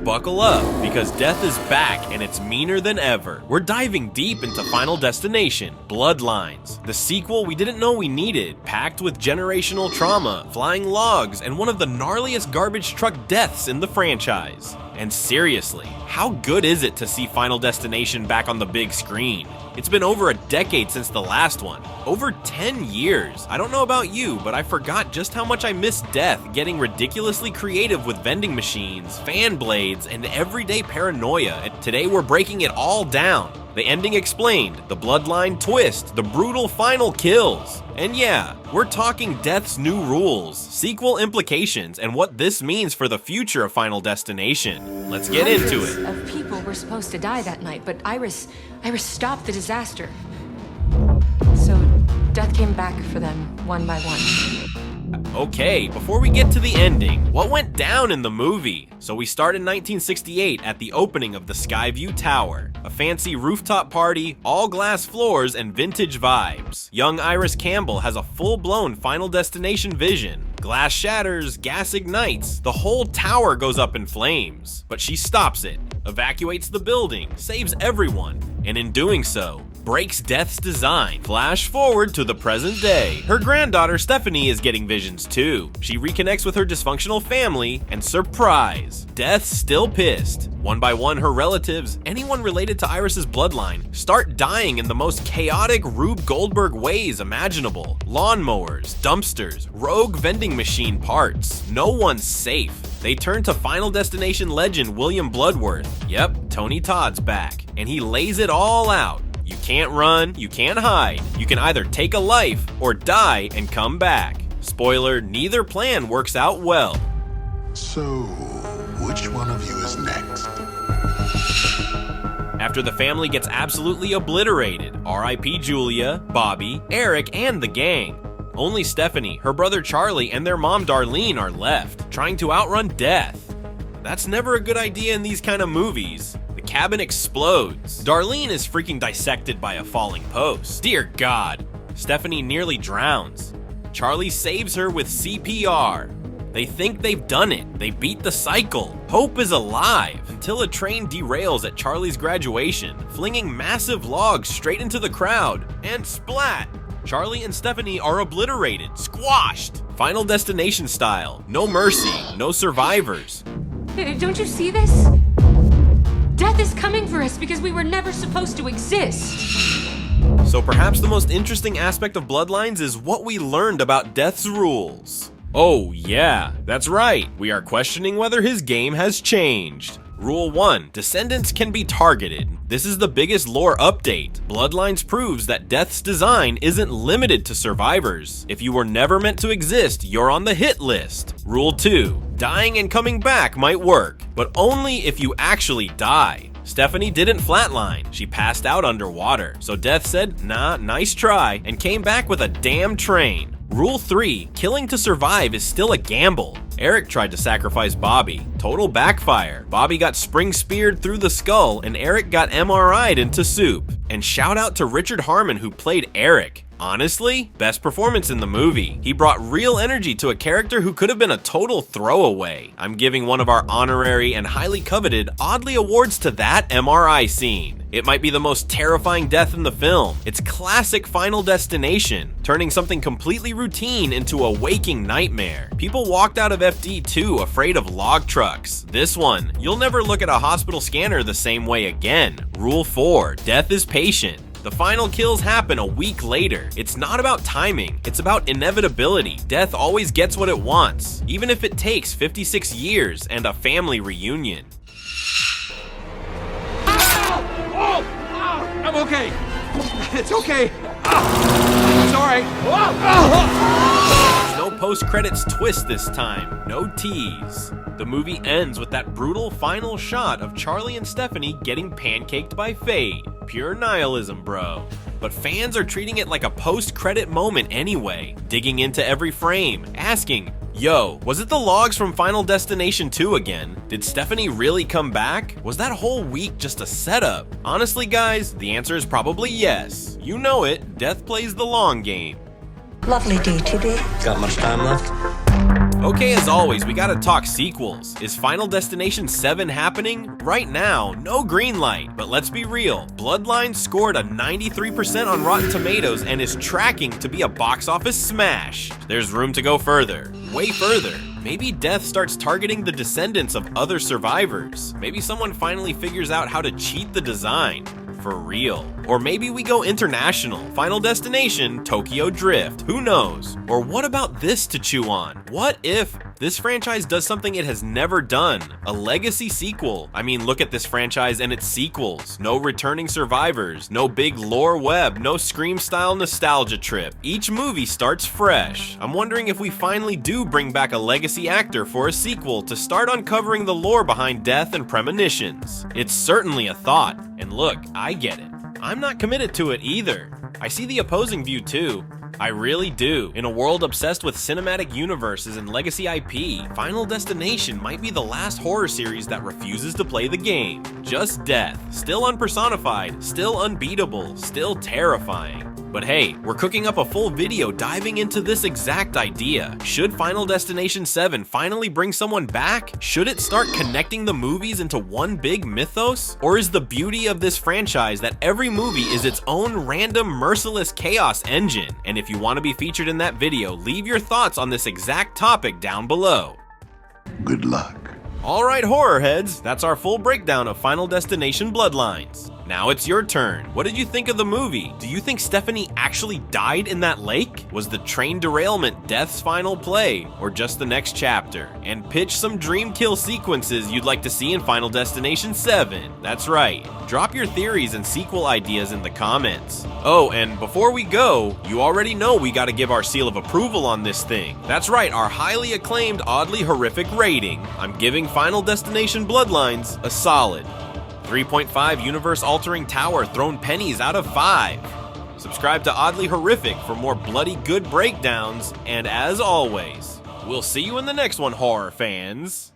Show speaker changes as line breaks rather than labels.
buckle up, because death is back and it's meaner than ever. We're diving deep into Final Destination, Bloodlines, the sequel we didn't know we needed, packed with generational trauma, flying logs, and one of the gnarliest garbage truck deaths in the franchise. And seriously, how good is it to see Final Destination back on the big screen? It's been over a decade since the last one. Over 10 years. I don't know about you, but I forgot just how much I miss death getting ridiculously creative with vending machines, fan blades, and everyday paranoia. And today we're breaking it all down. The ending explained, the bloodline twist, the brutal final kills. And yeah, we're talking Death's new rules, sequel implications, and what this means for the future of Final Destination. Let's get into it.
Hundreds of people were supposed to die that night, but Iris stopped the disaster. So death came back for them one by one.
Okay, before we get to the ending, what went down in the movie? So we start in 1968 at the opening of the Skyview Tower. A fancy rooftop party, all glass floors, and vintage vibes. Young Iris Campbell has a full-blown Final Destination vision. Glass shatters, gas ignites, the whole tower goes up in flames. But she stops it, evacuates the building, saves everyone, and in doing so, breaks Death's design. Flash forward to the present day. Her granddaughter Stefani is getting visions too. She reconnects with her dysfunctional family, and surprise, Death's still pissed. One by one, her relatives, anyone related to Iris's bloodline, start dying in the most chaotic Rube Goldberg ways imaginable. Lawnmowers, dumpsters, rogue vending machine parts. No one's safe. They turn to Final Destination legend William Bloodworth. Yep, Tony Todd's back, and he lays it all out. You can't run, you can't hide. You can either take a life or die and come back. Spoiler, neither plan works out well.
So, which one of you is next?
After the family gets absolutely obliterated, R.I.P. Julia, Bobby, Eric, and the gang. Only Stefani, her brother Charlie, and their mom Darlene are left, trying to outrun death. That's never a good idea in these kind of movies. The cabin explodes. Darlene is freaking dissected by a falling post. Dear God. Stefani nearly drowns. Charlie saves her with CPR. They think they've done it. They beat the cycle. Hope is alive until a train derails at Charlie's graduation, flinging massive logs straight into the crowd, and splat! Charlie and Stefani are obliterated, squashed. Final Destination style. No mercy, no survivors.
Don't you see this? Death is coming for us because we were never supposed to exist.
So perhaps the most interesting aspect of Bloodlines is what we learned about Death's rules. Oh yeah, that's right, we are questioning whether his game has changed. Rule 1, descendants can be targeted. This is the biggest lore update. Bloodlines proves that Death's design isn't limited to survivors. If you were never meant to exist, you're on the hit list. Rule 2, dying and coming back might work, but only if you actually die. Stefani didn't flatline, she passed out underwater, so Death said, nah, nice try, and came back with a damn train. Rule 3, killing to survive is still a gamble. Eric tried to sacrifice Bobby. Total backfire. Bobby got spring speared through the skull and Eric got MRI'd into soup. And shout out to Richard Harmon who played Eric. Honestly, best performance in the movie. He brought real energy to a character who could have been a total throwaway. I'm giving one of our honorary and highly coveted Oddly awards to that MRI scene. It might be the most terrifying death in the film. It's classic Final Destination, turning something completely routine into a waking nightmare. People walked out of FD2 afraid of log trucks. This one, you'll never look at a hospital scanner the same way again. Rule 4, death is patient. The final kills happen a week later. It's not about timing, it's about inevitability. Death always gets what it wants, even if it takes 56 years and a family reunion.
I'm okay. It's okay. It's all right.
There's no post-credits twist this time, no tease. The movie ends with that brutal final shot of Charlie and Stefani getting pancaked by fate. Pure nihilism, bro. But fans are treating it like a post-credit moment anyway, digging into every frame, asking, yo, was it the logs from Final Destination 2 again? Did Stefani really come back? Was that whole week just a setup? Honestly guys, the answer is probably yes. You know it, death plays the long game.
Lovely day today.
Got much time left?
Okay, as always, we gotta talk sequels. Is Final Destination 7 happening? Right now, no green light. But let's be real, Bloodlines scored a 93% on Rotten Tomatoes and is tracking to be a box office smash. There's room to go further, way further. Maybe Death starts targeting the descendants of other survivors. Maybe someone finally figures out how to cheat the design. For real. Or maybe we go international. Final Destination, Tokyo Drift. Who knows? Or what about this to chew on? What if this franchise does something it has never done? A legacy sequel. I mean, look at this franchise and its sequels. No returning survivors, no big lore web, no Scream-style nostalgia trip. Each movie starts fresh. I'm wondering if we finally do bring back a legacy actor for a sequel to start uncovering the lore behind Death and Premonitions. It's certainly a thought. And look, I get it. I'm not committed to it either. I see the opposing view too. I really do. In a world obsessed with cinematic universes and legacy IP, Final Destination might be the last horror series that refuses to play the game. Just death. Still unpersonified, still unbeatable, still terrifying. But hey, we're cooking up a full video diving into this exact idea. Should Final Destination 7 finally bring someone back? Should it start connecting the movies into one big mythos? Or is the beauty of this franchise that every movie is its own random, merciless chaos engine? And if you want to be featured in that video, leave your thoughts on this exact topic down below.
Good luck.
Alright, horror heads, that's our full breakdown of Final Destination Bloodlines. Now it's your turn. What did you think of the movie? Do you think Stefani actually died in that lake? Was the train derailment Death's final play, or just the next chapter? And pitch some dream kill sequences you'd like to see in Final Destination 7. That's right. Drop your theories and sequel ideas in the comments. Oh, and before we go, you already know we gotta give our seal of approval on this thing. That's right, our highly acclaimed, oddly horrific rating. I'm giving Final Destination Bloodlines a solid 3.5 universe-altering tower thrown pennies out of 5. Subscribe to Oddly Horrific for more bloody good breakdowns, and as always, we'll see you in the next one, horror fans.